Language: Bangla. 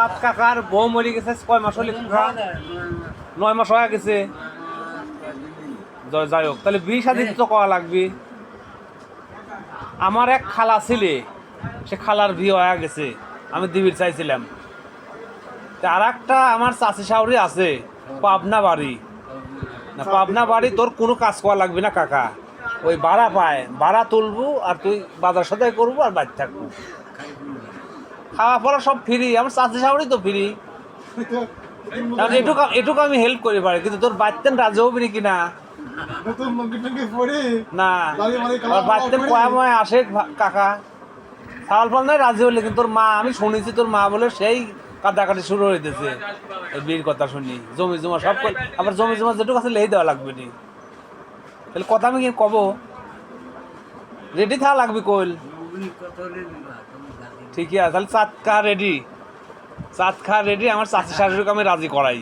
সাত কাকার বউ মরে গেছে কয় মাস হলে? 9 মাস হয়ে গেছে। যাই হোক, তাহলে বিয়ে শাদী তো করা লাগবে। আমার এক খালা ছিলে, সে খালার বিয়ে হয়ে গেছে, আমি দিবির চাইছিলাম। আর একটা আমার চাচি শাশুড়ি আছে পাবনা বাড়ি, না পাবনা বাড়ি, তোর কোনো কাজ করা লাগবে না কাকা, ওই ভাড়া পায়, ভাড়া তুলবো আর তুই বাজার সদাই করবো আর বাড়ি থাকবো, খাওয়া পড়া সব ফ্রি। আমার চাচি শাশুড়ি তো ফ্রি। এটুকু আমি হেল্প করি পারি, কিন্তু তোর বাচ্চান রাজি হবি কিনা না, বাচ্চান কয়া ময় আসে কাকা, ছাল ফাল নাই রাজি হলে, কিন্তু তোর মা, আমি শুনেছি তোর মা বলে সেই কাটাকাটি শুরু হইতেছে এই বিয়ের কথা শুনি, জমি জমা সব, আবার জমি জমা যেটুকু আছে লেই দেওয়া লাগবে নি, তাহলে কথা আমি কি কব, রেডি থাকা লাগবে কইল। ঠিকই আছে, তাহলে চাঁদ খা রেডি, চাঁদ খা রেডি, আমার চাচি শাশুড়িকে আমি রাজি করাই।